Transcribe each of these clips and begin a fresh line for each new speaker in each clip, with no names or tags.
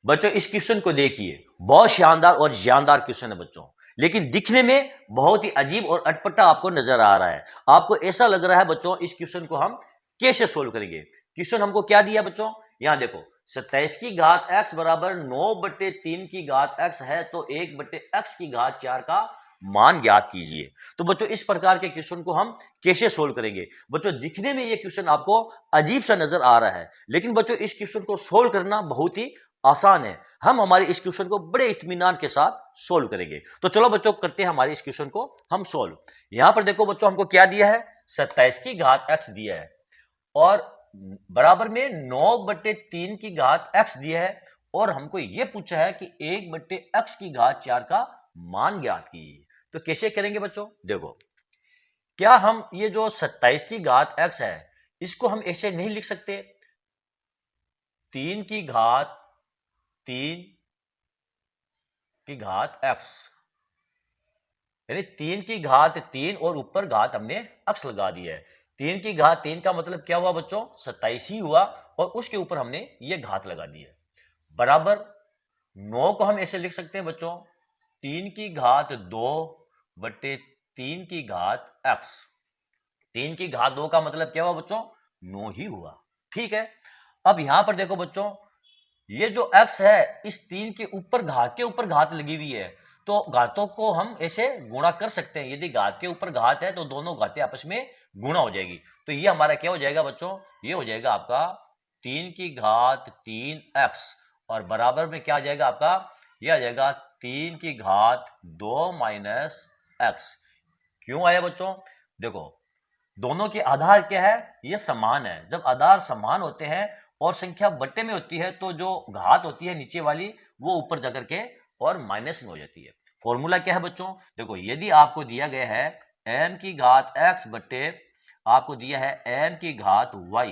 बच्चों इस क्वेश्चन को देखिए, बहुत शानदार और जानदार क्वेश्चन है बच्चों, लेकिन दिखने में बहुत ही अजीब और अटपटा आपको नजर आ रहा है। आपको ऐसा लग रहा है बच्चों इस क्वेश्चन को हम कैसे सोल्व करेंगे। क्वेश्चन हमको क्या दिया बच्चों, यहां देखो 27 की घात x बराबर 9/3 की घात x है, तो 1/x की घात 4 का मान ज्ञात कीजिए। तो बच्चों इस प्रकार के क्वेश्चन को हम कैसे सोल्व करेंगे। बच्चों दिखने में ये क्वेश्चन आपको अजीब सा नजर आ रहा है, लेकिन बच्चों इस क्वेश्चन को सोल्व करना बहुत ही आसान है। हम हमारे इस क्वेश्चन को बड़े इत्मीनान के साथ सोल्व करेंगे। तो चलो बच्चों करते हैं हमारे इस क्वेश्चन को हम सोल्व। यहां पर देखो बच्चों हमको क्या दिया है, 27 की घात x दिया है और बराबर में 9/3 की घात x दिया है, और हमको यह पूछा है कि 1/x की घात 4 का मान ज्ञात कीजिए। तो कैसे करेंगे बच्चों, देखो क्या हम ये जो 27 की घात x है इसको हम ऐसे नहीं लिख सकते, 3 की घात 3 की घात x, यानी 3 की घात 3 और ऊपर घात हमने x लगा दी है। 3 की घात 3 का मतलब क्या हुआ बच्चों, 27 ही हुआ, और उसके ऊपर हमने ये घात लगा दी है। बराबर 9 को हम ऐसे लिख सकते हैं बच्चों, 3 की घात 2/3 की घात x। 3 की घात 2 का मतलब क्या हुआ बच्चों, 9 ही हुआ। ठीक है, अब यहां पर देखो बच्चों ये जो x है इस 3 के ऊपर घात लगी हुई है, तो घातों को हम ऐसे गुणा कर सकते हैं। यदि घात के ऊपर घात है तो दोनों घातें आपस में गुणा हो जाएगी। तो ये हमारा क्या हो जाएगा बच्चों, ये हो जाएगा आपका 3 की घात 3x, और बराबर में क्या आ जाएगा आपका, ये आ जाएगा 3 की घात 2 माइनस x। क्यों आया बच्चों, देखो दोनों के आधार क्या है, ये समान है। जब आधार समान होते हैं और संख्या बट्टे में होती है तो जो घात होती है नीचे वाली वो ऊपर जाकर के और माइनस में हो जाती है। फॉर्मूला क्या है बच्चों, देखो यदि आपको दिया गया है m की घात x बट्टे आपको दिया है m की घात y,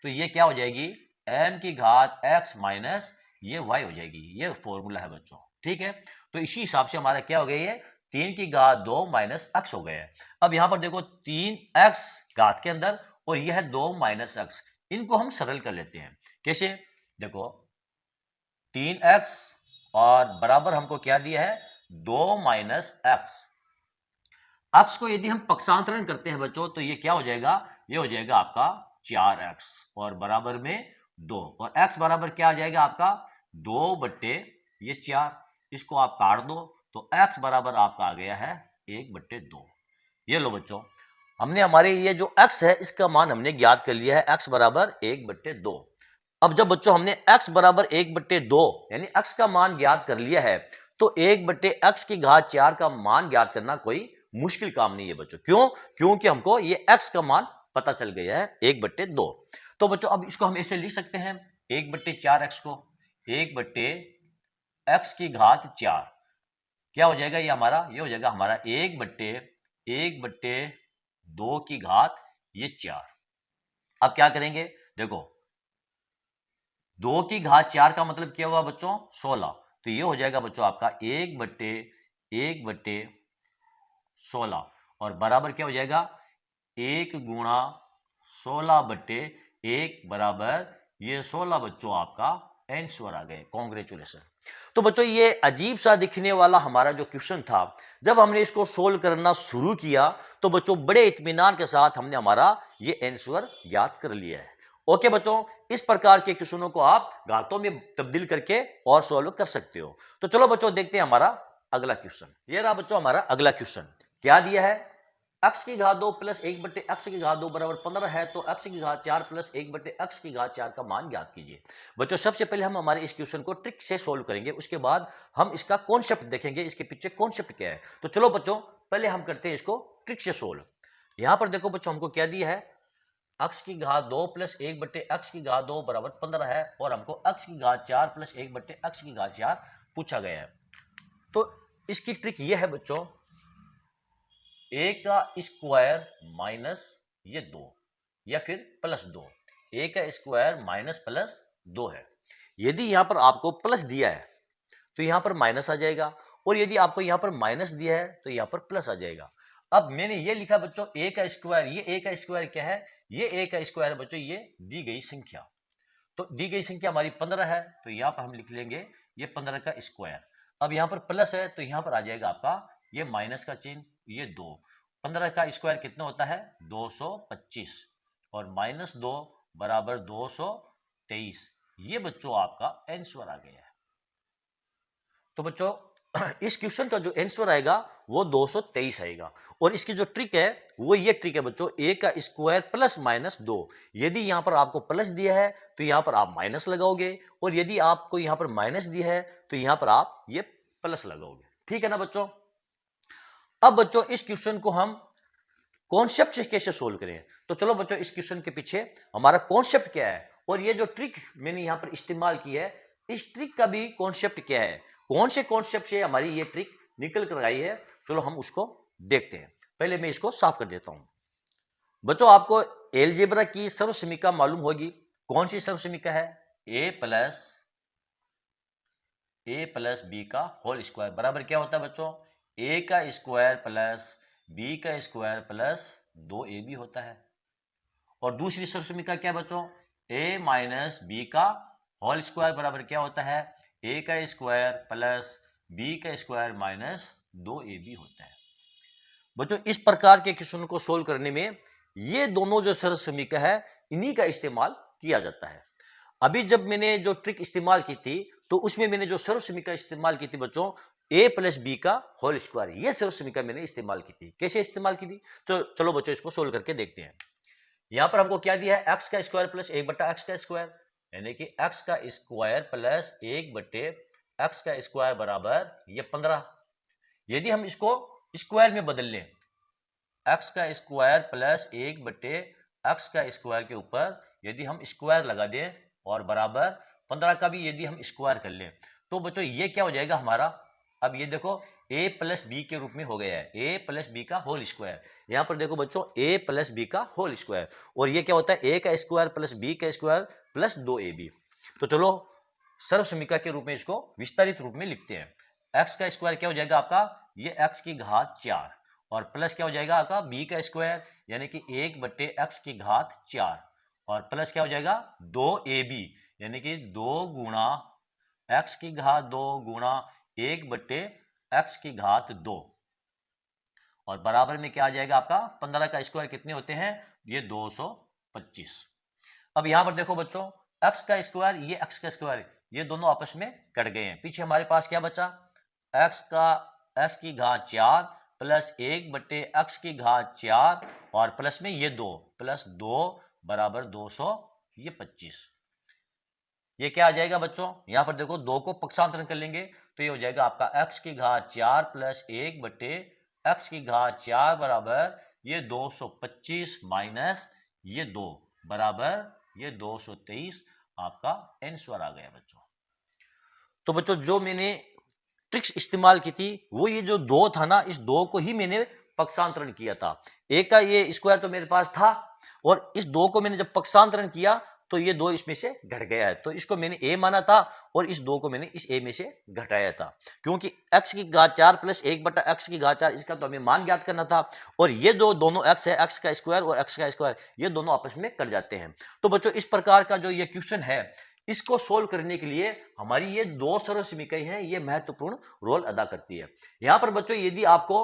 तो ये क्या हो जाएगी, m की घात x माइनस ये y हो जाएगी। ये फॉर्मूला है बच्चों। ठीक है, तो इसी हिसाब से हमारा क्या हो गया, ये 3 की घात 2 माइनस x हो गया है। अब यहां पर देखो 3x घात के अंदर और यह है 2 माइनस x, इनको हम सरल कर लेते हैं। कैसे, देखो 3x और बराबर हमको क्या दिया है 2 माइनस x। x को यदि हम पक्षांतरण करते हैं बच्चों तो ये क्या हो जाएगा, ये हो जाएगा आपका 4x और बराबर में 2, और x बराबर क्या आ जाएगा आपका 2/4। इसको आप काट दो तो x बराबर आपका आ गया है 1/2। ये लो बच्चों, हमने हमारे ये जो x है इसका मान हमने ज्ञात कर लिया है, x बराबर 1/2। अब जब बच्चों हमने x बराबर 1/2 यानी x का मान ज्ञात कर लिया है, तो 1/x की घात 4 का मान ज्ञात करना कोई मुश्किल काम नहीं है बच्चों। क्यों, क्योंकि हमको ये x का मान पता चल गया है 1/2। तो बच्चों अब इसको हम ऐसे लिख सकते हैं 1/4x को 1/x की घात 4 क्या हो जाएगा, ये हो जाएगा हमारा 1/2 की घात ये 4। अब क्या करेंगे, देखो 2 की घात 4 का मतलब क्या हुआ बच्चों 16, तो ये हो जाएगा बच्चों आपका 1/16 और बराबर क्या हो जाएगा 1 गुणा 16/1 बराबर ये 16 बच्चों आपका आंसर आ गए। कांग्रेचुलेशन। तो बच्चों ये अजीब सा दिखने वाला हमारा जो क्वेश्चन था, जब हमने इसको सोल्व करना शुरू किया तो बच्चों बड़े इत्मीनान के साथ हमने हमारा ये आंसर याद कर लिया है। ओके बच्चों, इस प्रकार के क्वेश्चनों को आप घातों में तब्दील करके और सोल्व कर सकते हो। तो चलो बच्चों देखते हैं हमारा अगला क्वेश्चन। ये रहा बच्चों हमारा अगला क्वेश्चन। क्या दिया है, x की घात 2 प्लस 1/x की घात 2 बराबर 15 है, तो x की घात 4 प्लस 1/x की घात 4 का मान ज्ञात कीजिए। बच्चों सबसे पहले हम हमारे इस क्वेश्चन को ट्रिक से सोल्व करेंगे, उसके बाद हम इसका कॉन्सेप्ट देखेंगे, इसके पीछे कॉन्सेप्ट क्या है। तो चलो बच्चों पहले हम करते हैं इसको ट्रिक से सोल्व। यहां पर देखो बच्चों हमको क्या दिया है, x की घात 2 प्लस 1/x की घात 2 बराबर 15 है, और हमको x की घात 4 प्लस 1/x की घात 4 पूछा गया है। तो इसकी ट्रिक यह है बच्चों, a का स्क्वायर माइनस ये 2 या फिर प्लस 2, a का स्क्वायर माइनस प्लस 2 है। यदि यहां पर आपको प्लस दिया है तो यहां पर माइनस आ जाएगा, और यदि आपको यहां पर माइनस दिया है तो यहां पर प्लस आ जाएगा। अब मैंने ये लिखा बच्चों a का स्क्वायर, ये a का स्क्वायर क्या है, ये a का स्क्वायर बच्चों ये दी गई संख्या। तो दी गई संख्या हमारी 15 है, तो यहाँ पर हम लिख लेंगे ये 15 का स्क्वायर। अब यहाँ पर प्लस है तो यहाँ पर आ जाएगा आपका ये माइनस का चिन्ह, ये 2। 15 का स्क्वायर कितना होता है 225 और -2 बराबर 223। ये बच्चों आपका आंसर आ गया है। तो बच्चों इस क्वेश्चन का जो आंसर आएगा वो 223 आएगा। और इसकी जो ट्रिक है वो ये ट्रिक है बच्चों, a का स्क्वायर प्लस माइनस 2। यदि यहां पर आपको प्लस दिया है तो यहां पर आप माइनस लगाओगे, और यदि आपको यहां पर माइनस दिया है तो यहां पर आप ये प्लस लगाओगे। ठीक है ना बच्चों। अब बच्चों इस क्वेश्चन को हम कॉन्सेप्ट से कैसे सोल्व करें, तो चलो बच्चों इस क्वेश्चन के पीछे हमारा कॉन्सेप्ट क्या है और ये जो ट्रिक मैंने यहां पर इस्तेमाल की है, इस ट्रिक का भी कॉन्सेप्ट क्या है, कौन से कॉन्सेप्ट से हमारी ये ट्रिक निकल कर आई है, चलो हम उसको देखते हैं। पहले मैं इसको साफ कर देता हूं। बच्चों आपको एलजेब्रा की सर्वसमीका मालूम होगी। कौन सी सर्वसमीका है, ए प्लस बी का होल स्क्वायर बराबर क्या होता है बच्चों, ए का स्क्वायर प्लस बी का स्क्वायर प्लस 2ab होता है। और दूसरी सर्वसमीका क्या है बच्चों, a माइनस बी का होल स्क्वायर बराबर क्या होता है, a का स्क्वायर प्लस b का स्क्वायर माइनस 2ab होता है। बच्चों इस प्रकार के क्वेश्चन को सोल्व करने में ये दोनों जो सर्वसमीका है इन्हीं का इस्तेमाल किया जाता है। अभी जब मैंने जो ट्रिक इस्तेमाल की थी तो उसमें मैंने जो सर्वसमीका इस्तेमाल की थी बच्चों, a प्लस बी का होल स्क्वायर, ये सर्वसमीका मैंने इस्तेमाल की थी। कैसे इस्तेमाल की थी, तो चलो बच्चों इसको सोल्व करके देखते हैं। यहां पर हमको क्या दिया है, x का स्क्वायर प्लस 1/x का स्क्वायर, यानी कि x का स्क्वायर प्लस 1/x का स्क्वायर बराबर ये 15। यदि हम इसको स्क्वायर में बदल लें, x का स्क्वायर प्लस 1/x का स्क्वायर के ऊपर यदि हम स्क्वायर लगा दें और बराबर 15 का भी यदि हम स्क्वायर कर लें, तो बच्चों ये क्या हो जाएगा हमारा, अब ये देखो a प्लस बी के रूप में हो गया है, a प्लस बी का होल स्क्वायर। यहां पर देखो बच्चों a प्लस बी का होल स्क्वायर, और ये क्या होता है a का स्क्वायर प्लस बी का स्क्वायर प्लस 2ab। तो चलो सर्वसमीका के रूप में इसको विस्तारित रूप में लिखते हैं। x का स्क्वायर क्या हो जाएगा आपका, ये x की घात 4 और प्लस क्या हो जाएगा आपका b का स्क्वायर यानी कि 1/x की घात 4 और प्लस क्या हो जाएगा 2ab यानी कि 2 गुणा x की घात 2 गुणा 1/x की घात 2 और बराबर में क्या आ जाएगा आपका 15 का स्क्वायर कितने होते हैं, ये 225। अब यहां पर देखो बच्चों x का स्क्वायर ये x का स्क्वायर ये दोनों आपस में कट गए हैं। पीछे हमारे पास क्या बचा, x की घात 4 प्लस 1/x की घात 4 और प्लस में ये 2 प्लस 2 बराबर 225। ये क्या आ जाएगा बच्चों, यहां पर देखो 2 को पक्षांतरण कर लेंगे तो ये हो जाएगा आपका x की घात 4 प्लस 1/x की घात 4 बराबर ये 225 माइनस ये 2 बराबर ये 223। आपका आंसर आ गया बच्चों। तो बच्चों जो मैंने ट्रिक्स इस्तेमाल की थी वो ये जो 2 था ना, इस 2 को ही मैंने पक्षांतरण किया था। a का ये स्क्वायर तो मेरे पास था और इस 2 को मैंने जब पक्षांतरण किया तो ये 2 इसमें से घट गया है, तो इसको मैंने a माना था और इस 2 को मैंने इस a में से घटाया था, क्योंकि x की घात 4 प्लस 1/x की घात 4 इसका तो हमें मान ज्ञात करना था। और ये दोनों x है, x का स्क्वायर और x का स्क्वायर ये दोनों आपस में कट जाते हैं। तो बच्चों इस प्रकार का जो ये क्वेश्चन है इसको सोल्व करने के लिए हमारी ये 2 सर्वसमीकाएं हैं, ये महत्वपूर्ण रोल अदा करती है। यहां पर बच्चों यदि आपको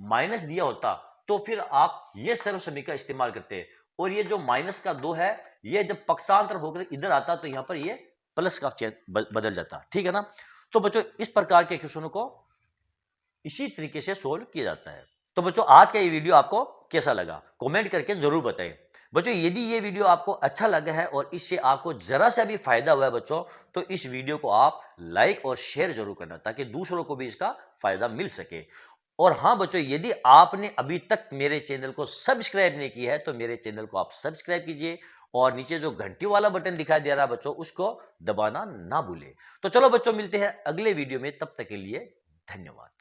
माइनस दिया होता तो फिर आप ये सर्वसमीका इस्तेमाल करते, और ये जो माइनस का 2 है ये जब पक्षांतर होकर इधर आता तो यहां पर ये प्लस का चिन्ह बदल जाता। ठीक है ना। तो बच्चों इस प्रकार के क्वेश्चनों को इसी तरीके से सोल्व किया जाता है। तो बच्चों आज का ये वीडियो आपको कैसा लगा कमेंट करके जरूर बताएं। बच्चों यदि ये वीडियो आपको अच्छा लगा है और इससे आपको जरा सा भी फायदा हुआ है बच्चों, तो इस वीडियो को आप लाइक और शेयर जरूर करना ताकि दूसरों को भी इसका फायदा मिल सके। और हाँ बच्चों यदि आपने अभी तक मेरे चैनल को सब्सक्राइब नहीं किया है तो मेरे चैनल को आप सब्सक्राइब कीजिए और नीचे जो घंटी वाला बटन दिखाई दे रहा है बच्चों उसको दबाना ना भूलें। तो चलो बच्चों मिलते हैं अगले वीडियो में, तब तक के लिए धन्यवाद।